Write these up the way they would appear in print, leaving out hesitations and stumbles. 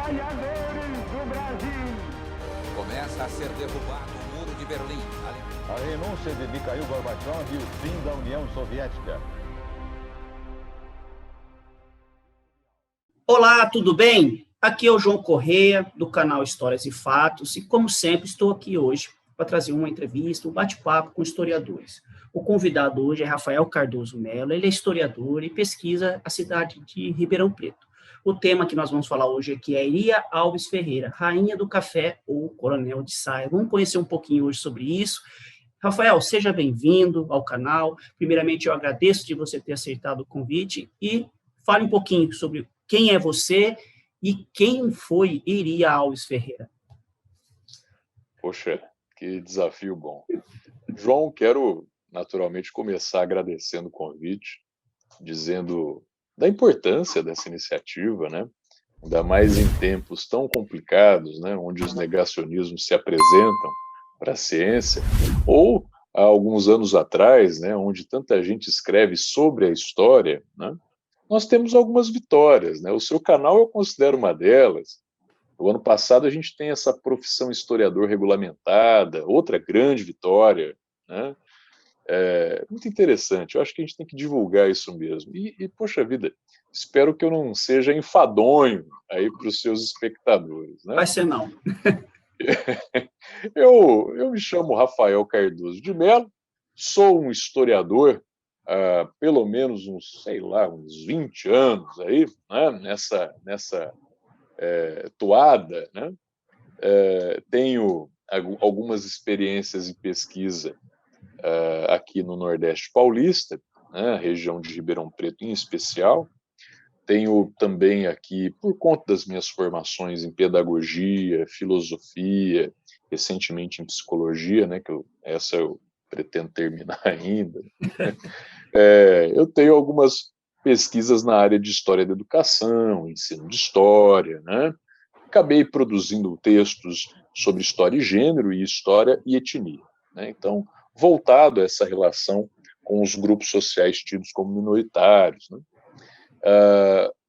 trabalhadores do Brasil. Começa a ser derrubado o muro de Berlim. A renúncia de Mikhail Gorbachev e o fim da União Soviética. Olá, tudo bem? Aqui é o João Correia, do canal Histórias e Fatos, e como sempre estou aqui hoje para trazer uma entrevista, um bate-papo com historiadores. O convidado hoje é Rafael Cardoso Mello, ele é historiador e pesquisa a cidade de Ribeirão Preto. O tema que nós vamos falar hoje aqui é Iria Alves Ferreira, Rainha do Café ou Coronel de Saia. Vamos conhecer um pouquinho hoje sobre isso. Rafael, seja bem-vindo ao canal. Primeiramente, eu agradeço de você ter aceitado o convite e fale um pouquinho sobre quem é você e quem foi Iria Alves Ferreira. Poxa, que desafio bom. João, quero naturalmente começar agradecendo o convite, dizendo da importância dessa iniciativa, né? Ainda mais em tempos tão complicados, né? Onde os negacionismos se apresentam para a ciência, ou há alguns anos atrás, né? Onde tanta gente escreve sobre a história, né? Nós temos algumas vitórias, né? O seu canal eu considero uma delas. O ano passado a gente tem essa profissão historiador regulamentada, outra grande vitória, né? Muito interessante, eu acho que a gente tem que divulgar isso mesmo. Poxa vida, espero que eu não seja enfadonho aí para os seus espectadores, né? Vai ser não. Eu me chamo Rafael Cardoso de Mello, sou um historiador há pelo menos uns 20 anos aí, né? Nessa toada, né? Tenho algumas experiências em pesquisa aqui no Nordeste Paulista, né, região de Ribeirão Preto em especial. Tenho também aqui, por conta das minhas formações em pedagogia, filosofia, recentemente em psicologia, né, essa eu pretendo terminar ainda. Eu tenho algumas pesquisas na área de história da educação, ensino de história, né? Acabei produzindo textos sobre história e gênero e história e etnia, né? Então, voltado a essa relação com os grupos sociais tidos como minoritários, né?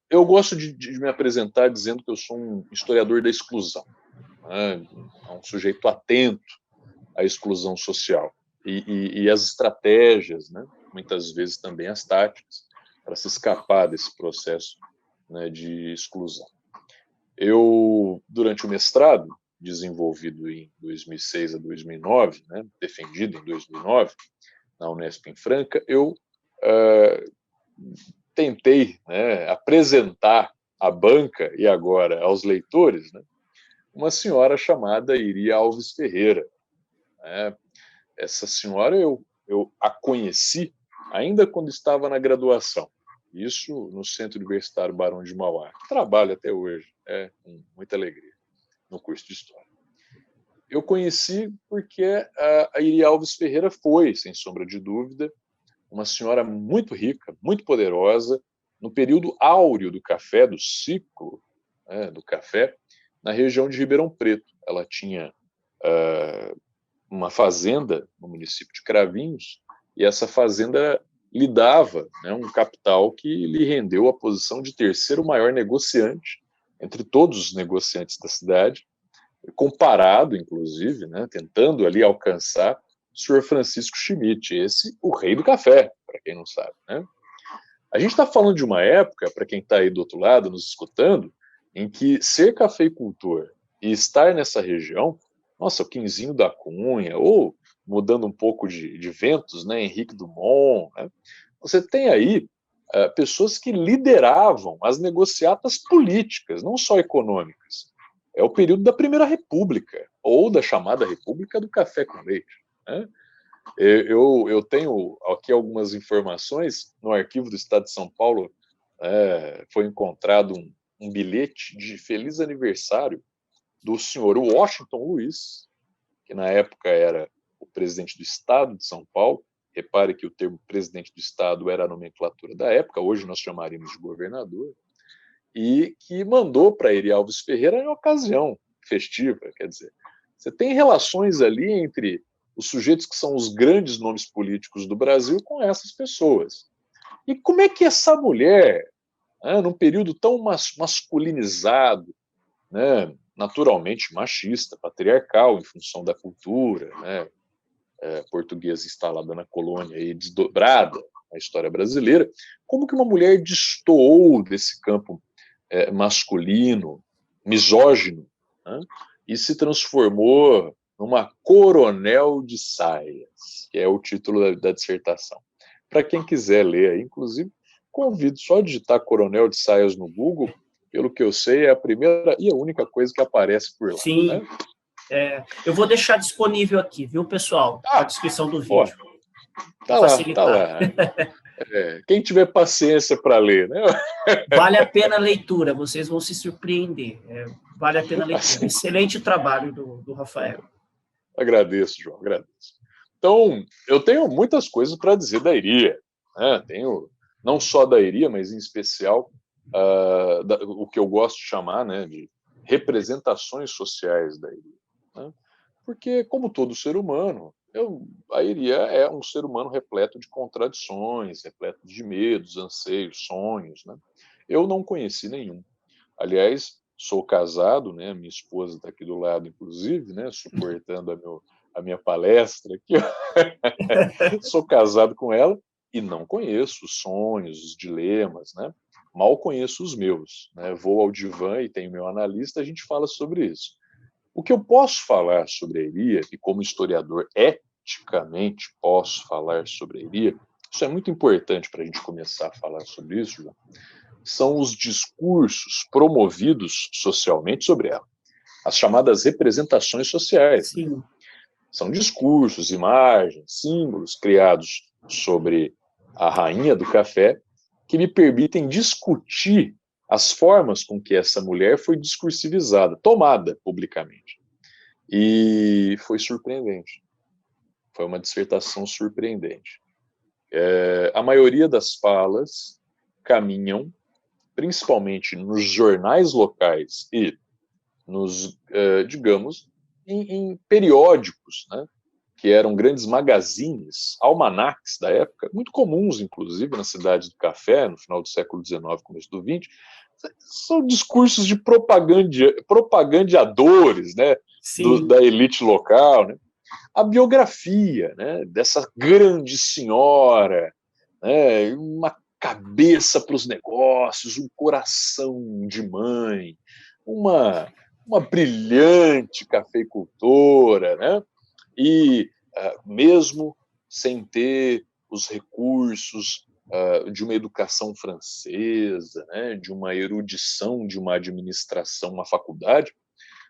Eu gosto de me apresentar dizendo que eu sou um historiador da exclusão, né? Um sujeito atento à exclusão social e às estratégias, né? Muitas vezes também as táticas, para se escapar desse processo, né, de exclusão. Eu, durante o mestrado, desenvolvido em 2006 a 2009, né, defendido em 2009, na Unesp em Franca, eu tentei, né, apresentar à banca e agora aos leitores, né, uma senhora chamada Iria Alves Ferreira. Essa senhora eu a conheci ainda quando estava na graduação, isso no Centro Universitário Barão de Mauá, que trabalho até hoje, com muita alegria, no curso de História. Eu conheci porque a Iria Alves Ferreira foi, sem sombra de dúvida, uma senhora muito rica, muito poderosa, no período áureo do café, do ciclo, né, do café, na região de Ribeirão Preto. Ela tinha uma fazenda no município de Cravinhos, e essa fazenda lhe dava, né, um capital que lhe rendeu a posição de terceiro maior negociante entre todos os negociantes da cidade, comparado, inclusive, né, tentando ali alcançar o senhor Francisco Schmidt, o rei do café, para quem não sabe, né? A gente está falando de uma época, para quem está aí do outro lado, nos escutando, em que ser cafeicultor e estar nessa região, nossa, o Quinzinho da Cunha, ou mudando um pouco de ventos, né, Henrique Dumont, né? Você tem aí pessoas que lideravam as negociatas políticas, não só econômicas. É o período da Primeira República, ou da chamada República do Café com Leite, né? Eu tenho aqui algumas informações. No arquivo do Estado de São Paulo foi encontrado um bilhete de feliz aniversário do senhor Washington Luiz, que na época era o presidente do Estado de São Paulo. Repare que o termo presidente do Estado era a nomenclatura da época, hoje nós chamaríamos de governador, e que mandou para Iria Alves Ferreira em ocasião festiva. Quer dizer, você tem relações ali entre os sujeitos que são os grandes nomes políticos do Brasil com essas pessoas. E como é que essa mulher, num período tão masculinizado, né, naturalmente machista, patriarcal, em função da cultura, né, portuguesa instalada na colônia e desdobrada na história brasileira, como que uma mulher destoou desse campo masculino, misógino, né, e se transformou numa coronel de saias, que é o título da dissertação. Para quem quiser ler aí, inclusive, convido só a digitar coronel de saias no Google. Pelo que eu sei, é a primeira e a única coisa que aparece por lá. Sim. Né? Eu vou deixar disponível aqui, viu, pessoal? A descrição do vídeo. Tá lá. Quem tiver paciência para ler, né? Vale a pena a leitura, vocês vão se surpreender. Vale a pena a leitura. Excelente trabalho do Rafael. Agradeço, João, agradeço. Então, eu tenho muitas coisas para dizer da Iria. Né? Tenho não só da Iria, mas em especial o que eu gosto de chamar, né, de representações sociais da Iria. Né? Porque, como todo ser humano, a Iria é um ser humano repleto de contradições, repleto de medos, anseios, sonhos. Né? Eu não conheci nenhum. Aliás, sou casado, né? Minha esposa está aqui do lado, inclusive, né? Suportando a minha palestra aqui. Sou casado com ela e não conheço os sonhos, os dilemas, né? Mal conheço os meus. Né? Vou ao divã e tenho meu analista, a gente fala sobre isso. O que eu posso falar sobre a Iria, e como historiador eticamente posso falar sobre a Iria, isso é muito importante para a gente começar a falar sobre isso, João, são os discursos promovidos socialmente sobre ela, as chamadas representações sociais. Sim. São discursos, imagens, símbolos criados sobre a rainha do café que me permitem discutir as formas com que essa mulher foi discursivizada, tomada publicamente. E foi surpreendente. Foi uma dissertação surpreendente. A maioria das falas caminham principalmente nos jornais locais e nos, digamos, em periódicos, né, que eram grandes magazines, almanacs da época, muito comuns, inclusive, na cidade do café, no final do século XIX, começo do XX, são discursos de propagandeadores, né, da elite local, né? A biografia, né, dessa grande senhora, né, uma cabeça para os negócios, um coração de mãe, uma brilhante cafeicultora, né? E mesmo sem ter os recursos de uma educação francesa, né, de uma erudição, de uma administração, uma faculdade,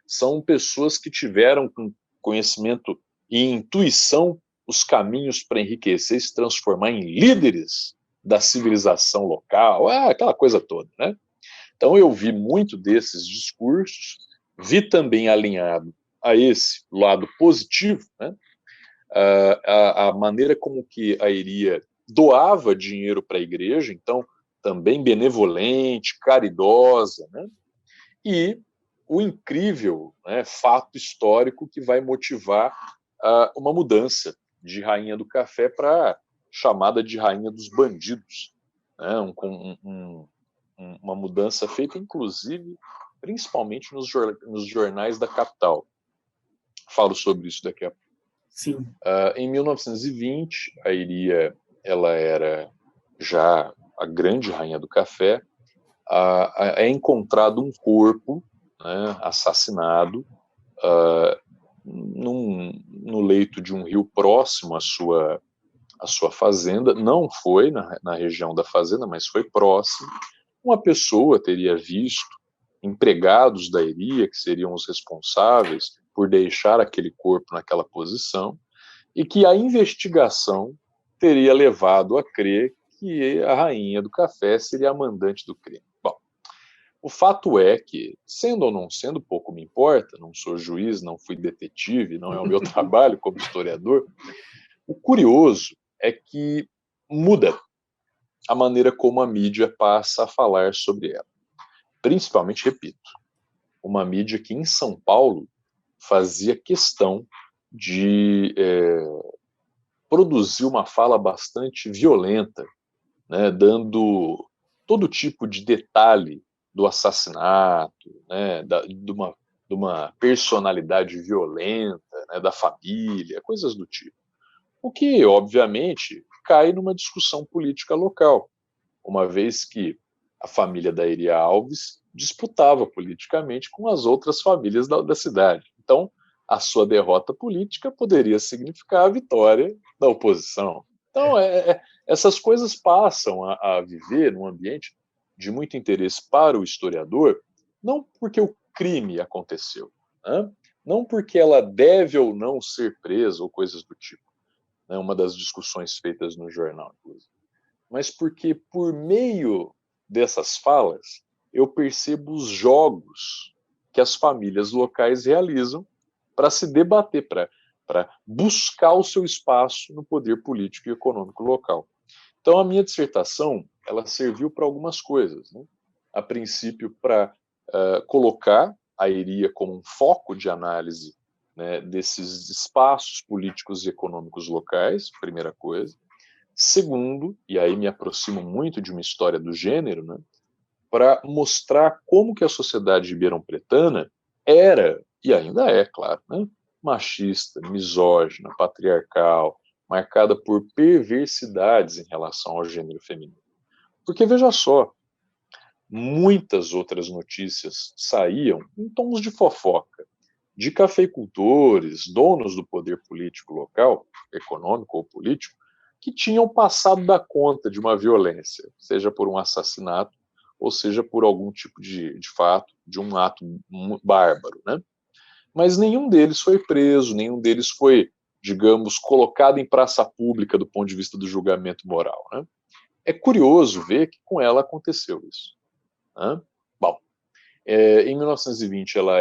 são pessoas que tiveram com conhecimento e intuição os caminhos para enriquecer e se transformar em líderes da civilização local, aquela coisa toda, né? Então eu vi muito desses discursos, vi também alinhado a esse lado positivo, né, a maneira como que a Iria doava dinheiro para a igreja, então também benevolente, caridosa, né, e o incrível, né, fato histórico que vai motivar uma mudança de rainha do café para chamada de rainha dos bandidos, né, uma mudança feita, inclusive, principalmente nos jornais da capital. Falo sobre isso daqui a pouco. Sim. Em 1920, a Iria ela era já a grande rainha do café. É encontrado um corpo, né, assassinado no leito de um rio próximo à sua fazenda. Não foi na região da fazenda, mas foi próximo. Uma pessoa teria visto empregados da Iria, que seriam os responsáveis por deixar aquele corpo naquela posição, e que a investigação teria levado a crer que a rainha do café seria a mandante do crime. Bom, o fato é que, sendo ou não sendo, pouco me importa, não sou juiz, não fui detetive, não é o meu trabalho como historiador. O curioso é que muda a maneira como a mídia passa a falar sobre ela. Principalmente, repito, uma mídia que em São Paulo fazia questão de produzir uma fala bastante violenta, né, dando todo tipo de detalhe do assassinato, né, de uma personalidade violenta, né, da família, coisas do tipo. O que, obviamente, cai numa discussão política local, uma vez que a família da Iria Alves disputava politicamente com as outras famílias da cidade. Então, a sua derrota política poderia significar a vitória da oposição. Então, essas coisas passam a viver num ambiente de muito interesse para o historiador, não porque o crime aconteceu, né? Não porque ela deve ou não ser presa ou coisas do tipo, né? Uma das discussões feitas no jornal, inclusive, mas porque por meio dessas falas eu percebo os jogos que as famílias locais realizam para se debater, para buscar o seu espaço no poder político e econômico local. Então, a minha dissertação ela serviu para algumas coisas, né? A princípio, para colocar a Iria como um foco de análise, né, desses espaços políticos e econômicos locais, primeira coisa. Segundo, e aí me aproximo muito de uma história do gênero, né, para mostrar como que a sociedade ribeirão-pretana era, e ainda é, claro, né, machista, misógina, patriarcal, marcada por perversidades em relação ao gênero feminino. Porque, veja só, muitas outras notícias saíam em tons de fofoca, de cafeicultores, donos do poder político local, econômico ou político, que tinham passado da conta de uma violência, seja por um assassinato ou seja por algum tipo de fato, de um ato bárbaro, né? Mas nenhum deles foi preso, nenhum deles foi, digamos, colocado em praça pública do ponto de vista do julgamento moral, né? É curioso ver que com ela aconteceu isso, né? Bom, em 1920 ela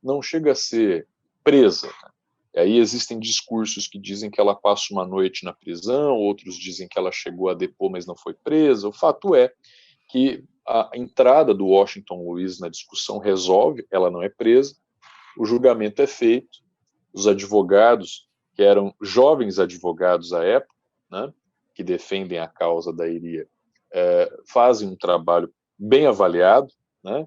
não chega a ser presa, né? E aí existem discursos que dizem que ela passa uma noite na prisão, outros dizem que ela chegou a depor, mas não foi presa. O fato é que a entrada do Washington Luiz na discussão resolve, ela não é presa, o julgamento é feito, os advogados, que eram jovens advogados à época, né, que defendem a causa da Iria, fazem um trabalho bem avaliado, né?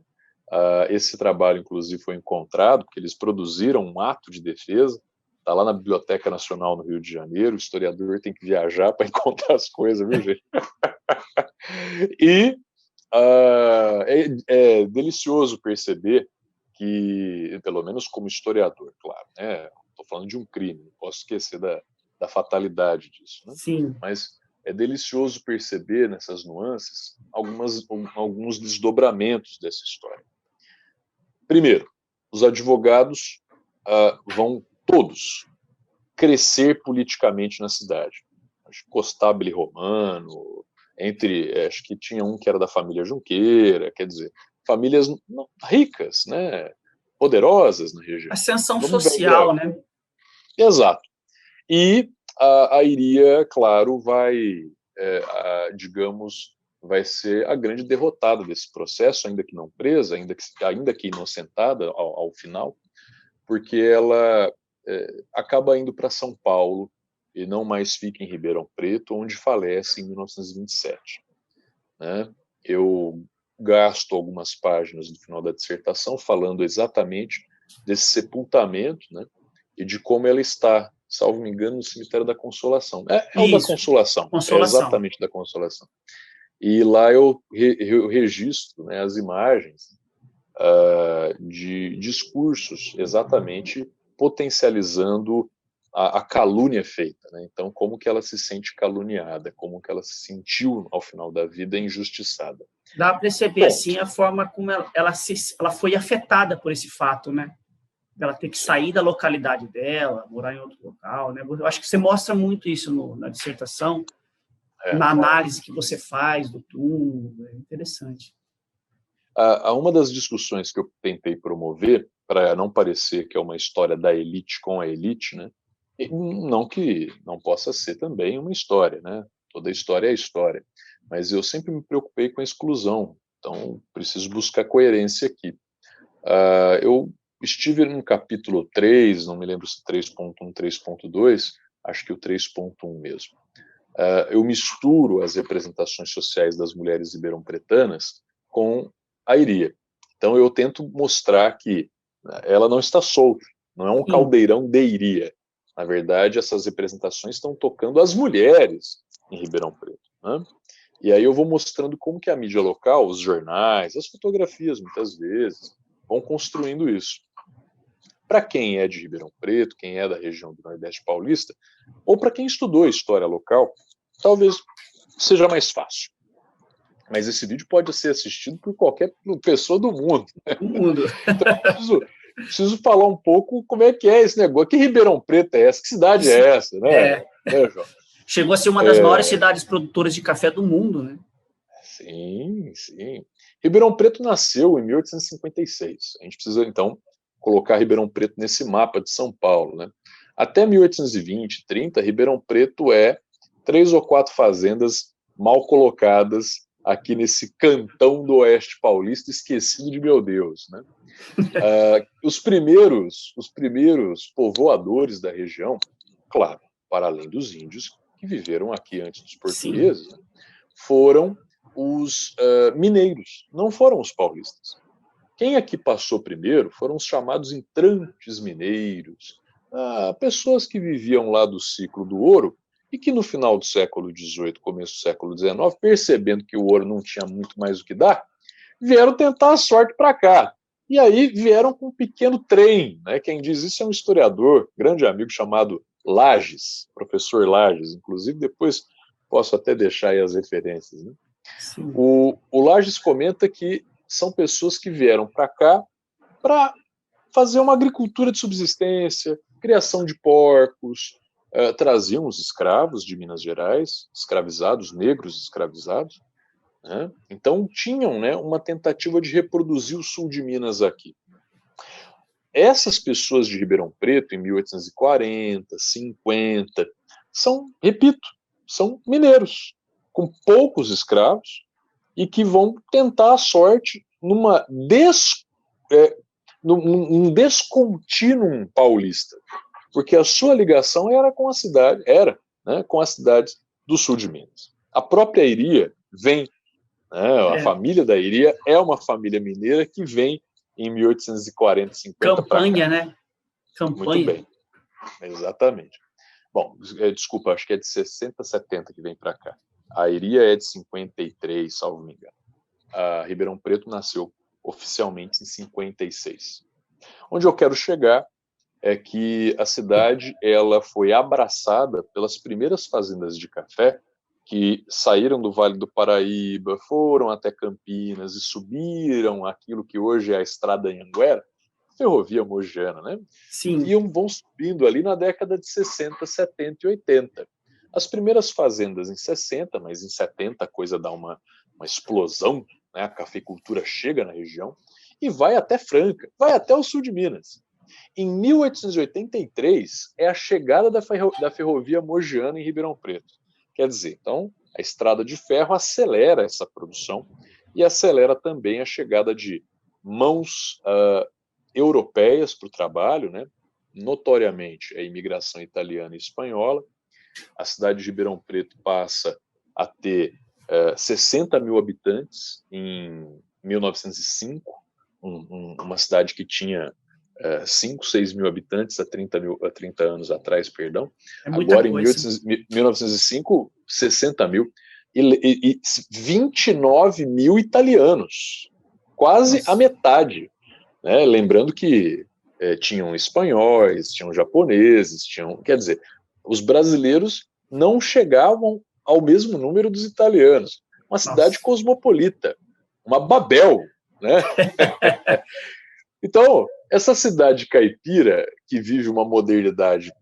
Esse trabalho, inclusive, foi encontrado, porque eles produziram um ato de defesa, está lá na Biblioteca Nacional no Rio de Janeiro, o historiador tem que viajar para encontrar as coisas, viu, gente? E é delicioso perceber que, pelo menos como historiador, claro, né? Estou falando de um crime, não posso esquecer da fatalidade disso, né? Sim. Mas é delicioso perceber nessas nuances alguns desdobramentos dessa história. Primeiro, os advogados vão todos crescer politicamente na cidade. Costabile Romano, acho que tinha um que era da família Junqueira, quer dizer, famílias ricas, né, poderosas na região. Ascensão social, né? Exato. E a Iria, claro, digamos, vai ser a grande derrotada desse processo, ainda que não presa, ainda que inocentada ao final, porque ela acaba indo para São Paulo e não mais fica em Ribeirão Preto, onde falece em 1927. Né? Eu gasto algumas páginas no final da dissertação falando exatamente desse sepultamento, né? E de como ela está, salvo me engano, no cemitério da Consolação. É o da Consolação, é exatamente da Consolação. E lá eu registro, né, as imagens de discursos exatamente potencializando a calúnia feita, né? Então, como que ela se sente caluniada, como que ela se sentiu ao final da vida injustiçada. Dá para perceber, assim, a forma como ela foi afetada por esse fato, né? Ela ter que sair da localidade dela, morar em outro local, né? Eu acho que você mostra muito isso na dissertação, na análise que você faz do túmulo, é interessante. Uma das discussões que eu tentei promover, para não parecer que é uma história da elite com a elite, né? Não que não possa ser também uma história, né? Toda história é história. Mas eu sempre me preocupei com a exclusão, então preciso buscar coerência aqui. Eu estive no capítulo 3, não me lembro se 3.1, 3.2, acho que o 3.1 mesmo. Eu misturo as representações sociais das mulheres ribeirão-pretanas com a Iria. Então eu tento mostrar que ela não está solta, não é um caldeirão de Iria. Na verdade, essas representações estão tocando as mulheres em Ribeirão Preto, né? E aí eu vou mostrando como que a mídia local, os jornais, as fotografias, muitas vezes, vão construindo isso. Para quem é de Ribeirão Preto, quem é da região do Nordeste Paulista, ou para quem estudou história local, talvez seja mais fácil. Mas esse vídeo pode ser assistido por qualquer pessoa do mundo. O mundo. Então, preciso falar um pouco como é que é esse negócio. Que Ribeirão Preto é essa? Que cidade é essa? Né, João? Chegou a ser uma das maiores cidades produtoras de café do mundo, né? Sim, sim. Ribeirão Preto nasceu em 1856. A gente precisa, então, colocar Ribeirão Preto nesse mapa de São Paulo, né? Até 1820, 30, Ribeirão Preto é 3 ou 4 fazendas mal colocadas aqui nesse cantão do Oeste Paulista, esquecido de meu Deus, né? Os primeiros povoadores da região, claro, para além dos índios que viveram aqui antes dos portugueses, né, foram os mineiros, não foram os paulistas. Quem aqui passou primeiro foram os chamados entrantes mineiros, pessoas que viviam lá do ciclo do ouro e que no final do século XVIII, começo do século XIX, percebendo que o ouro não tinha muito mais o que dar, vieram tentar a sorte para cá. E aí vieram com um pequeno trem, né? Quem diz isso é um historiador, grande amigo chamado Lages, professor Lages, inclusive depois posso até deixar aí as referências, né? O Lages comenta que são pessoas que vieram para cá para fazer uma agricultura de subsistência, criação de porcos, traziam os escravos de Minas Gerais, escravizados, negros escravizados, né? Então tinham, né, uma tentativa de reproduzir o sul de Minas aqui. Essas pessoas de Ribeirão Preto, em 1840, 50, são mineiros, com poucos escravos, e que vão tentar a sorte num descontínuo paulista, porque a sua ligação era com a cidade, né, com as cidades do sul de Minas. A própria Iria vem, né, a família da Iria é uma família mineira que vem em 1840, 50 Campanha, né? Campanha. Muito bem, exatamente. Bom, desculpa, acho que é de 60, 70 que vem para cá. A Iria é de 53, salvo me engano. A Ribeirão Preto nasceu oficialmente em 56. Onde eu quero chegar é que a cidade ela foi abraçada pelas primeiras fazendas de café que saíram do Vale do Paraíba, foram até Campinas e subiram aquilo que hoje é a Estrada Anhanguera, ferrovia mogiana, né? Sim. Vão subindo ali na década de 60, 70 e 80. As primeiras fazendas em 60, mas em 70 a coisa dá uma explosão, né? A cafeicultura chega na região e vai até Franca, vai até o sul de Minas. Em 1883 é a chegada da ferrovia mogiana em Ribeirão Preto. Quer dizer, então, a estrada de ferro acelera essa produção e acelera também a chegada de mãos europeias para o trabalho, né? Notoriamente a imigração italiana e espanhola. A cidade de Ribeirão Preto passa a ter 60 mil habitantes em 1905, uma cidade que tinha 5, 6 mil habitantes há 30 anos atrás, perdão. Agora, em 1905, 60 mil. E 29 mil italianos, quase a metade. Né? Lembrando que tinham espanhóis, tinham japoneses, quer dizer, os brasileiros não chegavam ao mesmo número dos italianos. Uma cidade cosmopolita, uma Babel, né? Então, essa cidade caipira, que vive uma modernidade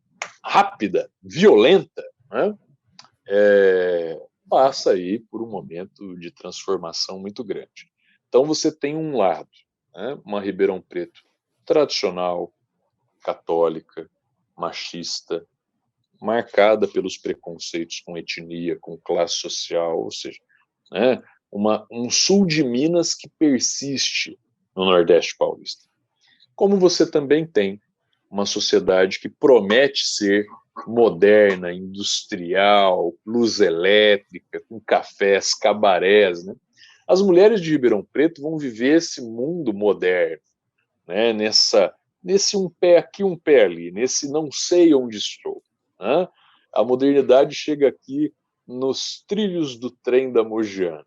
rápida, violenta, né, passa aí por um momento de transformação muito grande. Então, você tem um lado, né, uma Ribeirão Preto tradicional, católica, machista, marcada pelos preconceitos com etnia, com classe social, ou seja, né, um sul de Minas que persiste no Nordeste Paulista. Como você também tem uma sociedade que promete ser moderna, industrial, luz elétrica, com cafés, cabarés, né? As mulheres de Ribeirão Preto vão viver esse mundo moderno, né? Nesse um pé aqui, um pé ali, nesse não sei onde estou, né? A modernidade chega aqui nos trilhos do trem da Mogiana,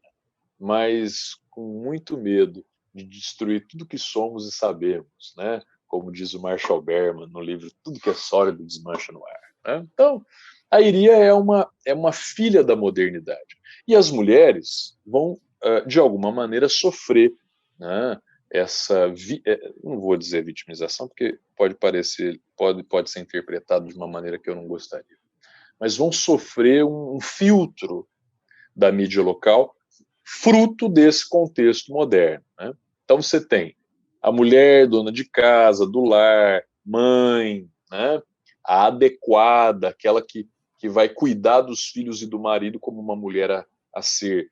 mas com muito medo de destruir tudo que somos e sabemos, né? Como diz o Marshall Berman no livro Tudo que é Sólido Desmancha no Ar. Né? Então, a Iria é uma filha da modernidade. E as mulheres vão, de alguma maneira, sofrer, né, não vou dizer vitimização, porque pode ser interpretado de uma maneira que eu não gostaria, mas vão sofrer um filtro da mídia local, fruto desse contexto moderno. Né? Então você tem a mulher dona de casa, do lar, mãe, né? A adequada, aquela que vai cuidar dos filhos e do marido como uma mulher a ser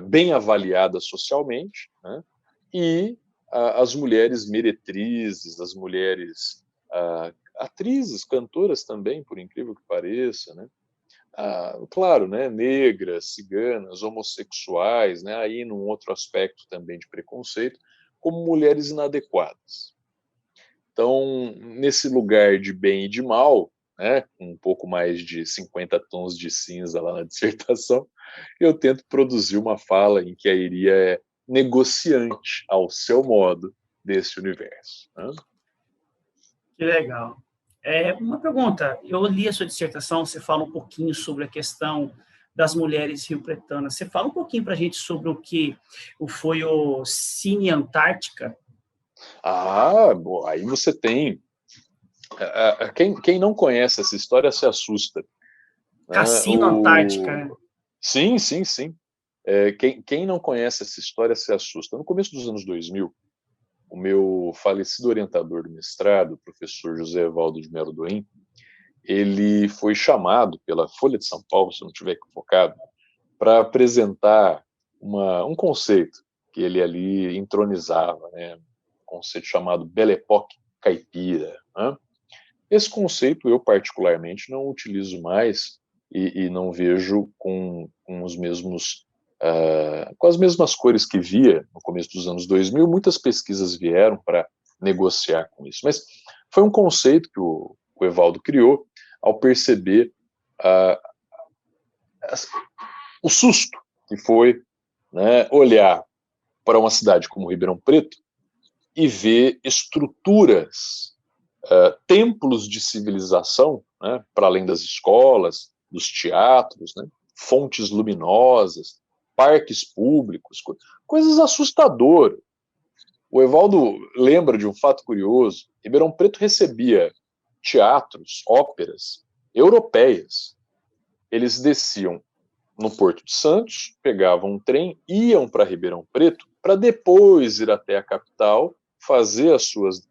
bem avaliada socialmente, né? E as mulheres meretrizes, as mulheres atrizes, cantoras também, por incrível que pareça, né? Claro, né, negras, ciganas, homossexuais, né, aí num outro aspecto também de preconceito, como mulheres inadequadas. Então, nesse lugar de bem e de mal, né, com um pouco mais de 50 tons de cinza lá na dissertação, eu tento produzir uma fala em que a Iria é negociante, ao seu modo, desse universo. Né? Que legal. Uma pergunta, eu li a sua dissertação, você fala um pouquinho sobre a questão das mulheres rio-pretanas. Você fala um pouquinho para a gente sobre o que foi o Cine Antártica? Bom, aí você tem... Quem não conhece essa história se assusta. Né? Cassino Antártica. Sim. Quem não conhece essa história se assusta. No começo dos anos 2000, o meu falecido orientador do mestrado, o professor José Evaldo de Melo Doim, ele foi chamado pela Folha de São Paulo, se não estiver equivocado, para apresentar um conceito que ele ali entronizava, né? Um conceito chamado Belle Époque caipira. Né? Esse conceito eu particularmente não utilizo mais e não vejo com os mesmos com as mesmas cores que via no começo dos anos 2000. Muitas pesquisas vieram para negociar com isso, mas foi um conceito que o Evaldo criou ao perceber o susto que foi, né, olhar para uma cidade como Ribeirão Preto e ver estruturas, templos de civilização, né, para além das escolas, dos teatros, né, fontes luminosas, parques públicos, coisas assustadoras. O Evaldo lembra de um fato curioso: Ribeirão Preto recebia teatros, óperas europeias. Eles desciam no Porto de Santos, pegavam um trem, iam para Ribeirão Preto, para depois ir até a capital, fazer as suas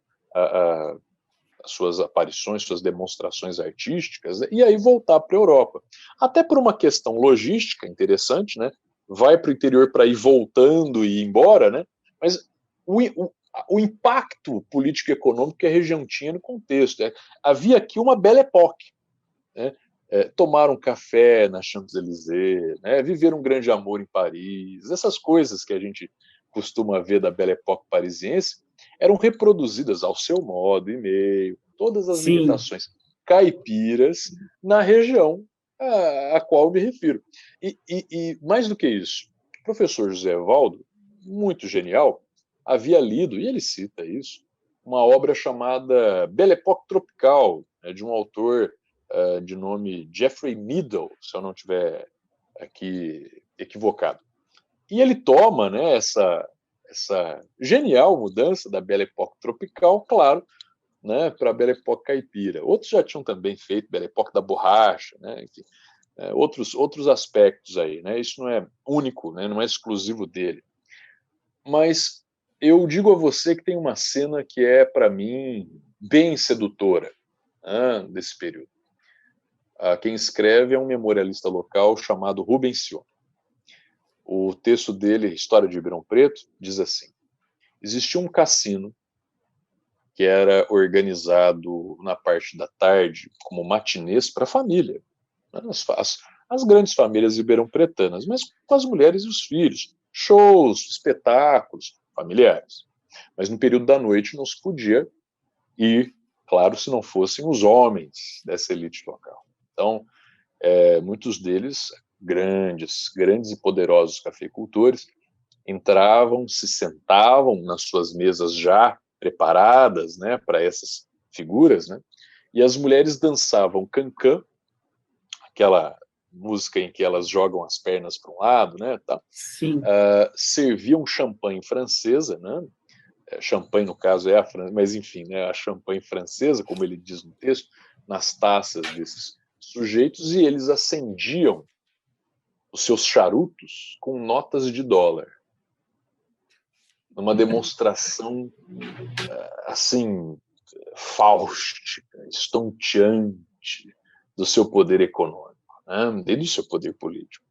aparições, suas demonstrações artísticas, e aí voltar para a Europa. Até por uma questão logística interessante, né? Vai para o interior para ir voltando e ir embora, né? Mas o impacto político e econômico que a região tinha no contexto. Havia aqui uma belle époque, né? Tomar um café na Champs-Élysées, né? Viver um grande amor em Paris, essas coisas que a gente costuma ver da belle époque parisiense eram reproduzidas ao seu modo e meio, todas as limitações caipiras na região a qual eu me refiro. E mais do que isso, o professor José Evaldo, muito genial, havia lido, e ele cita isso, uma obra chamada Belle Époque Tropical, né, de um autor de nome Geoffrey Meadow, se eu não estiver aqui equivocado. E ele toma, né, essa genial mudança da Belle Époque Tropical, claro, né, para a Belle Époque caipira. Outros já tinham também feito Belle Époque da borracha, né, enfim, outros aspectos aí, né, isso não é único, né, não é exclusivo dele. Mas eu digo a você que tem uma cena que é, para mim, bem sedutora, né, desse período. Quem escreve é um memorialista local chamado Rubens Sion. O texto dele, História de Ribeirão Preto, diz assim: existia um cassino que era organizado na parte da tarde como matinês para a família. as grandes famílias ribeirão-pretanas, mas com as mulheres e os filhos, shows, espetáculos familiares. Mas no período da noite não se podia ir, claro, se não fossem os homens dessa elite local. Então, muitos deles, grandes e poderosos cafeicultores, entravam, se sentavam nas suas mesas já preparadas, né, para essas figuras, né, e as mulheres dançavam cancan, aquela música em que elas jogam as pernas para um lado, né, tá? Sim. Serviam champanhe francesa, né? Champanhe no caso é a França, mas enfim, né, a champanhe francesa, como ele diz no texto, nas taças desses sujeitos, e eles acendiam os seus charutos com notas de dólar, numa demonstração assim fáustica, estonteante do seu poder econômico, né, e do seu poder político.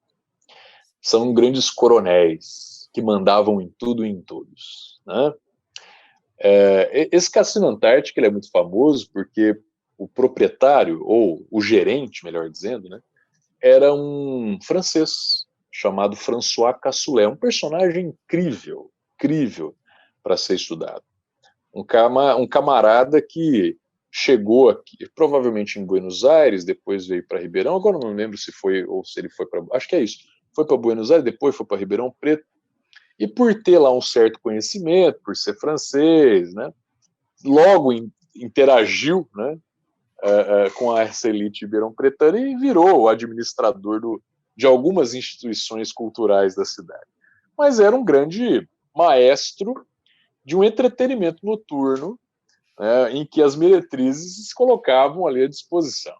São grandes coronéis que mandavam em tudo e em todos, né? Esse Cassino Antártica, ele é muito famoso porque o proprietário, ou o gerente, melhor dizendo, né, era um francês chamado François Cassoulet, um personagem incrível para ser estudado. Um camarada que chegou aqui, provavelmente em Buenos Aires, depois veio para Ribeirão, agora não lembro se foi, ou se ele foi para... Acho que é isso. Foi para Buenos Aires, depois foi para Ribeirão Preto, e por ter lá um certo conhecimento, por ser francês, né, logo interagiu, né, com essa elite ribeirão-pretana e virou o administrador de algumas instituições culturais da cidade. Mas era um grande maestro de um entretenimento noturno, né, em que as meretrizes se colocavam ali à disposição.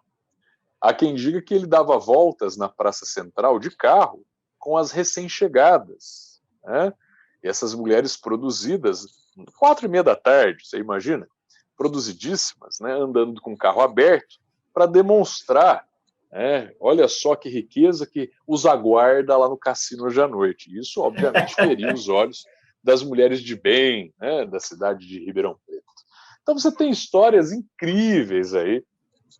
Há quem diga que ele dava voltas na Praça Central de carro com as recém-chegadas, né? E essas mulheres produzidas 4:30 da tarde, você imagina? Produzidíssimas, né? Andando com o carro aberto para demonstrar, né? Olha só que riqueza que os aguarda lá no cassino hoje à noite. Isso, obviamente, feria os olhos das mulheres de bem, né? Da cidade de Ribeirão Preto. Então você tem histórias incríveis aí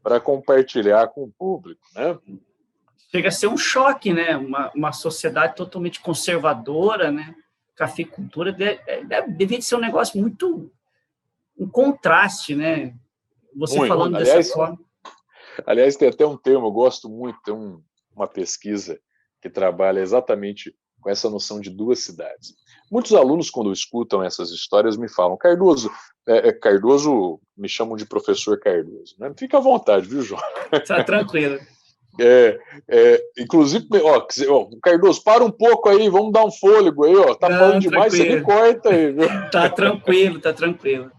para compartilhar com o público, né? Chega a ser um choque, né? Uma sociedade totalmente conservadora, né? Cafeicultura devia ser um negócio muito... um contraste, né? Você falando dessa forma. Aliás, tem até um termo, eu gosto muito, tem uma pesquisa que trabalha exatamente com essa noção de duas cidades. Muitos alunos, quando escutam essas histórias, me falam, Cardoso, me chamam de professor Cardoso, né? Fica à vontade, viu, João? Tá tranquilo. Inclusive, Cardoso, para um pouco aí, vamos dar um fôlego aí, ó. Tá falando demais, você me corta aí, viu? Tá tranquilo.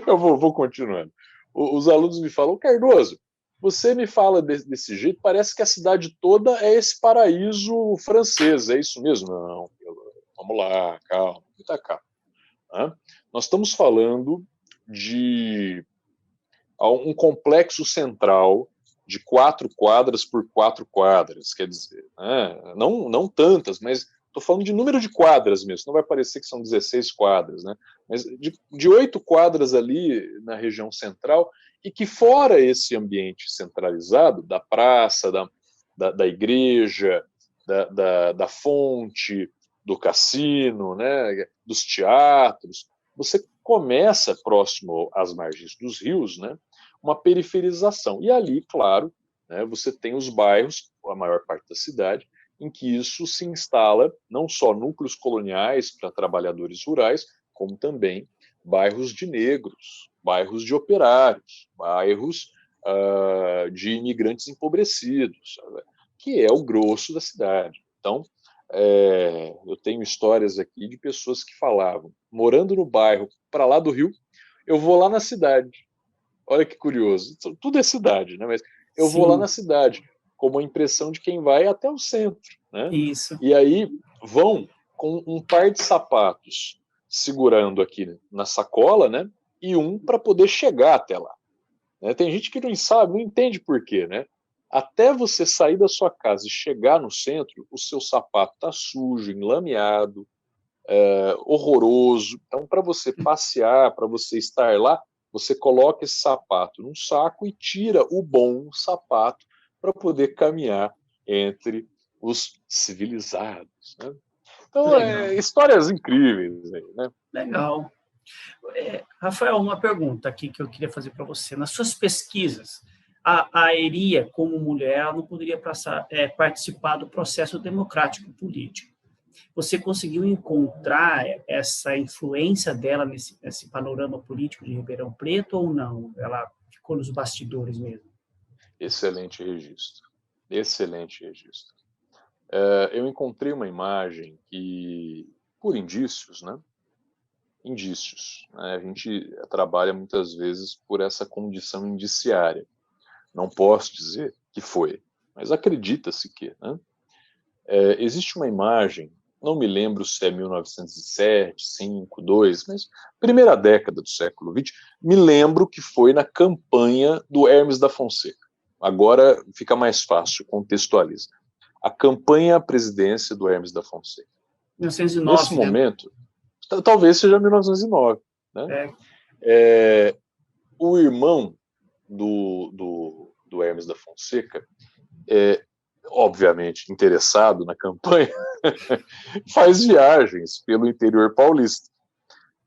Eu vou continuando. Os alunos me falam, Cardoso, você me fala desse jeito, parece que a cidade toda é esse paraíso francês, é isso mesmo? Não, vamos lá, calma, muita calma. Né? Nós estamos falando de um complexo central de 4 quadras por 4 quadras, quer dizer, né? não tantas, mas estou falando de número de quadras mesmo, não vai parecer que são 16 quadras, né? Mas de 8 quadras ali na região central, e que fora esse ambiente centralizado, da praça, da igreja, da fonte, do cassino, né? Dos teatros, você começa próximo às margens dos rios, né? Uma periferização. E ali, claro, né, você tem os bairros, a maior parte da cidade, em que isso se instala não só núcleos coloniais para trabalhadores rurais, como também bairros de negros, bairros de operários, bairros de imigrantes empobrecidos, sabe? Que é o grosso da cidade. Então, eu tenho histórias aqui de pessoas que falavam, morando no bairro para lá do rio, eu vou lá na cidade. Olha que curioso, tudo é cidade, né? Mas eu vou lá na cidade, como a impressão de quem vai até o centro, né? Isso. E aí vão com um par de sapatos segurando aqui na sacola, né? E um para poder chegar até lá. Né? Tem gente que não sabe, não entende por quê, né? Até você sair da sua casa e chegar no centro, o seu sapato está sujo, enlameado, horroroso. Então, para você passear, para você estar lá, você coloca esse sapato num saco e tira o bom sapato para poder caminhar entre os civilizados, né? Então, histórias incríveis aí, né? Legal. Rafael, uma pergunta aqui que eu queria fazer para você. Nas suas pesquisas, a Iria, como mulher, ela não poderia participar do processo democrático político. Você conseguiu encontrar essa influência dela nesse panorama político de Ribeirão Preto ou não? Ela ficou nos bastidores mesmo? Excelente registro. Excelente registro. Eu encontrei uma imagem que, por indícios, né? Indícios, né? A gente trabalha muitas vezes por essa condição indiciária. Não posso dizer que foi, mas acredita-se que, né? Existe uma imagem, não me lembro se é 1907, 5, 2, mas primeira década do século XX, me lembro que foi na campanha do Hermes da Fonseca. Agora fica mais fácil, contextualiza. A campanha à presidência do Hermes da Fonseca. 1909, nesse momento, talvez seja 1909, né? O irmão do Hermes da Fonseca, obviamente interessado na campanha, faz viagens pelo interior paulista.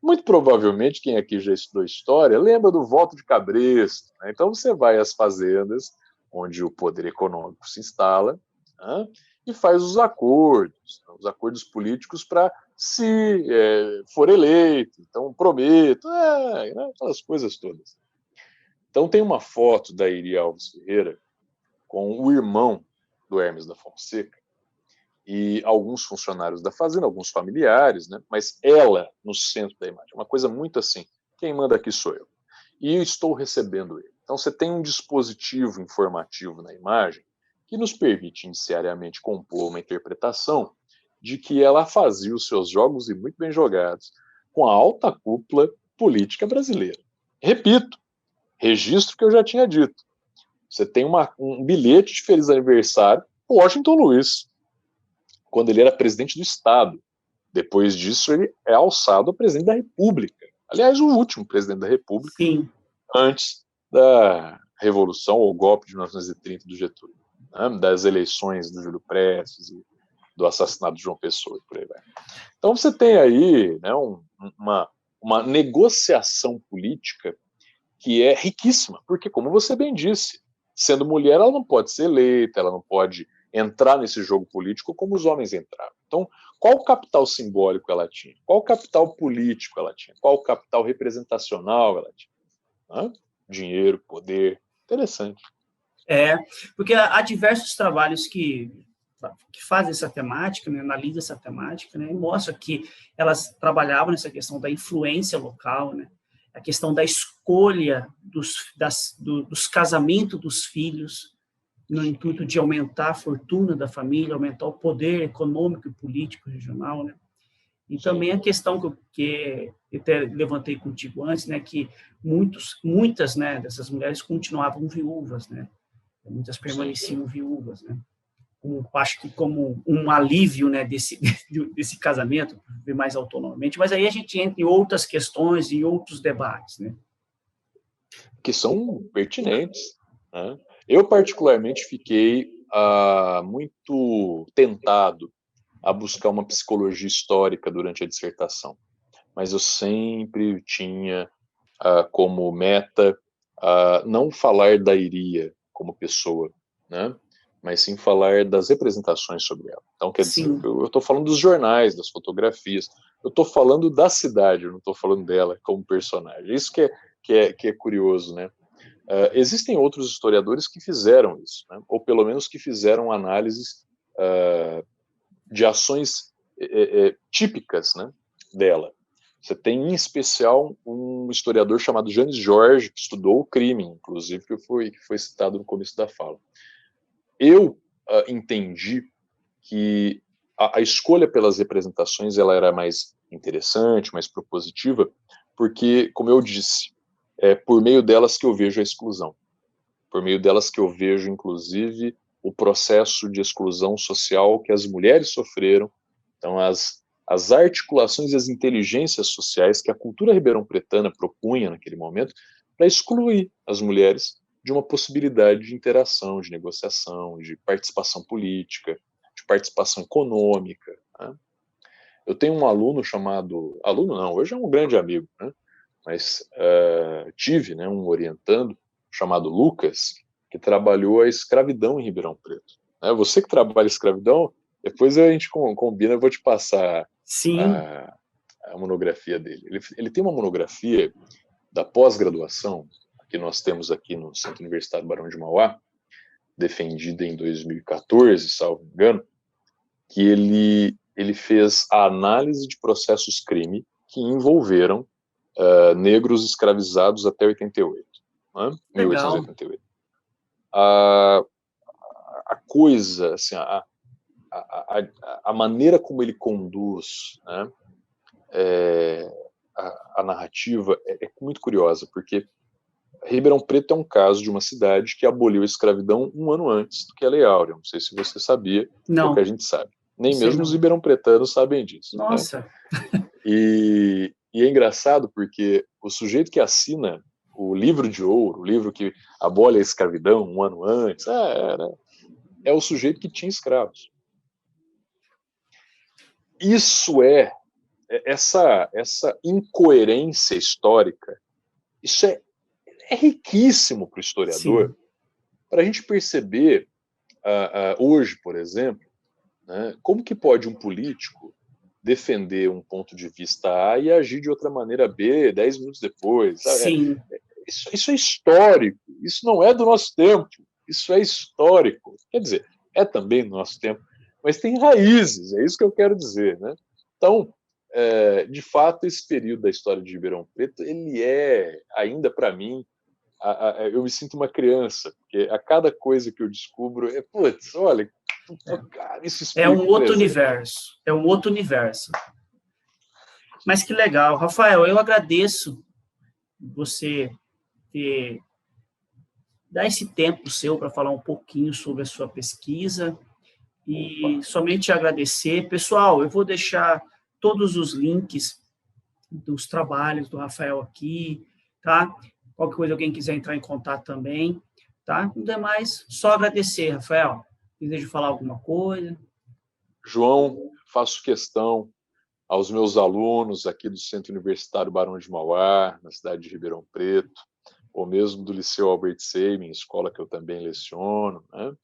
Muito provavelmente, quem aqui já estudou história, lembra do Voto de Cabresto, né? Então você vai às fazendas, onde o poder econômico se instala, né? E faz os acordos políticos para, se for eleito, então prometo, né? Aquelas coisas todas. Então tem uma foto da Iria Alves Ferreira com o irmão do Hermes da Fonseca e alguns funcionários da fazenda, alguns familiares, né? Mas ela no centro da imagem, uma coisa muito assim, quem manda aqui sou eu. E eu estou recebendo ele. Então você tem um dispositivo informativo na imagem que nos permite iniciariamente compor uma interpretação de que ela fazia os seus jogos, e muito bem jogados, com a alta cúpula política brasileira. Repito, registro que eu já tinha dito. Você tem um bilhete de feliz aniversário do Washington Luiz, quando ele era presidente do Estado. Depois disso, ele é alçado a presidente da República. Aliás, o último presidente da República, sim, antes da Revolução ou golpe de 1930 do Getúlio, né? Das eleições do Júlio Prestes e do assassinato de João Pessoa, e por aí vai. Então você tem aí, né, uma negociação política que é riquíssima, porque, como você bem disse, sendo mulher, ela não pode ser eleita, ela não pode entrar nesse jogo político como os homens entraram. Então, qual o capital simbólico ela tinha? Qual o capital político ela tinha? Qual o capital representacional ela tinha? Dinheiro, poder. Interessante. Porque há diversos trabalhos que fazem essa temática, né, analisam essa temática, né, e mostram que elas trabalhavam nessa questão da influência local, né, a questão da escolha dos casamentos dos filhos, no intuito de aumentar a fortuna da família, aumentar o poder econômico e político regional, né? E também a questão que eu até levantei contigo antes, né, que muitas, né, dessas mulheres continuavam viúvas, né? Muitas permaneciam viúvas, né? Acho que como um alívio, né, desse casamento, viver mais autonomamente. Mas aí a gente entra em outras questões e outros debates, né? Que são pertinentes, né? Eu, particularmente, fiquei muito tentado a buscar uma psicologia histórica durante a dissertação, mas eu sempre tinha como meta não falar da Iria como pessoa, né? Mas sim falar das representações sobre ela. Então, quer dizer, eu estou falando dos jornais, das fotografias, eu estou falando da cidade, eu não estou falando dela como personagem. Isso que é curioso, né? Existem outros historiadores que fizeram isso, né? Ou pelo menos que fizeram análises de ações típicas, né, dela. Você tem, em especial, um historiador chamado Janes Jorge, que estudou o crime, inclusive, que foi citado no começo da fala. Eu entendi que a escolha pelas representações ela era mais interessante, mais propositiva, porque, como eu disse, é por meio delas que eu vejo a exclusão. Por meio delas que eu vejo, inclusive, o processo de exclusão social que as mulheres sofreram. Então, as articulações e as inteligências sociais que a cultura ribeirão-pretana propunha naquele momento para excluir as mulheres de uma possibilidade de interação, de negociação, de participação política, de participação econômica, né? Eu tenho um aluno chamado... Aluno não, hoje é um grande amigo, né? Mas tive, né, um orientando chamado Lucas, que trabalhou a escravidão em Ribeirão Preto. Você que trabalha a escravidão, depois a gente combina, eu vou te passar a monografia dele. Ele tem uma monografia da pós-graduação, que nós temos aqui no Centro Universitário Barão de Mauá, defendida em 2014, salvo engano, que ele fez a análise de processos crime que envolveram negros escravizados até 88, né? 1888. A coisa, assim, a maneira como ele conduz, né, a narrativa é muito curiosa, porque Ribeirão Preto é um caso de uma cidade que aboliu a escravidão 1 ano antes do que a Lei Áurea. Não sei se você sabia, não. É o que a gente sabe. Nem mesmo não. Os ribeirão-pretanos sabem disso. Nossa! Né? E é engraçado porque o sujeito que assina o livro de ouro, o livro que abole a escravidão 1 ano antes, é o sujeito que tinha escravos. Isso essa incoerência histórica, isso é riquíssimo para o historiador, para a gente perceber hoje, por exemplo, né, como que pode um político defender um ponto de vista A e agir de outra maneira B 10 minutos depois. Sim. Isso é histórico, isso não é do nosso tempo, isso é histórico. Quer dizer, é também do nosso tempo, mas tem raízes, é isso que eu quero dizer, né? Então, de fato, esse período da história de Ribeirão Preto, ele ainda para mim, eu me sinto uma criança, porque a cada coisa que eu descubro, putz, olha, cara, isso é um outro universo, é um outro universo. Mas que legal. Rafael, eu agradeço você dar esse tempo seu para falar um pouquinho sobre a sua pesquisa e somente agradecer. Pessoal, eu vou deixar todos os links dos trabalhos do Rafael aqui, tá? Qualquer coisa, alguém quiser entrar em contato também, tá? No demais, só agradecer, Rafael. Desejo falar alguma coisa? João, faço questão aos meus alunos aqui do Centro Universitário Barão de Mauá, na cidade de Ribeirão Preto, ou mesmo do Liceu Albert Sabin, escola que eu também leciono, né?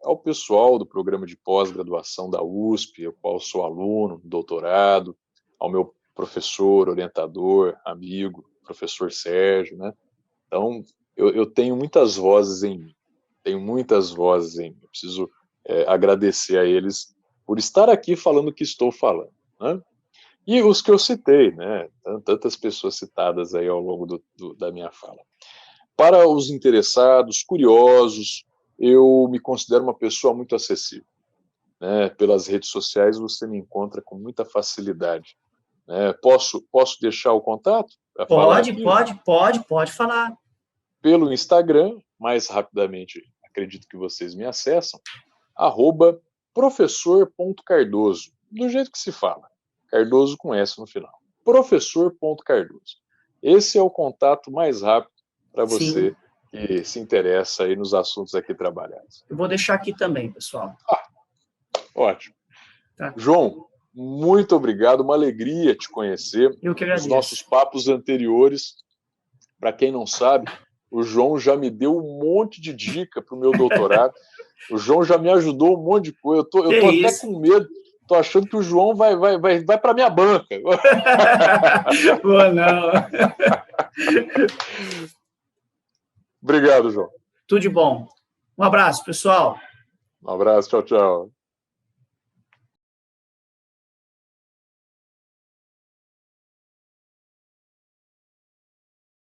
Ao pessoal do programa de pós-graduação da USP, ao qual sou aluno, doutorado, ao meu professor, orientador, amigo, professor Sérgio, né? Então, eu tenho muitas vozes em mim, eu preciso agradecer a eles por estar aqui falando o que estou falando, né? E os que eu citei, né? Tantas pessoas citadas aí ao longo da minha fala. Para os interessados, curiosos, eu me considero uma pessoa muito acessível, né? Pelas redes sociais você me encontra com muita facilidade, né? Posso deixar o contato? Pode falar. Pelo Instagram, mais rapidamente, acredito que vocês me acessam, @professor.cardoso, do jeito que se fala, Cardoso com S no final, professor.cardoso. Esse é o contato mais rápido para você que se interessa aí nos assuntos aqui trabalhados. Eu vou deixar aqui também, pessoal. Ótimo. Tá. João, muito obrigado, uma alegria te conhecer. Eu que agradeço. Os nossos papos anteriores, para quem não sabe, o João já me deu um monte de dica para o meu doutorado. O João já me ajudou um monte de coisa. Eu tô até com medo. Tô achando que o João vai para minha banca. Pô, não. Obrigado, João. Tudo de bom. Um abraço, pessoal. Um abraço, tchau, tchau.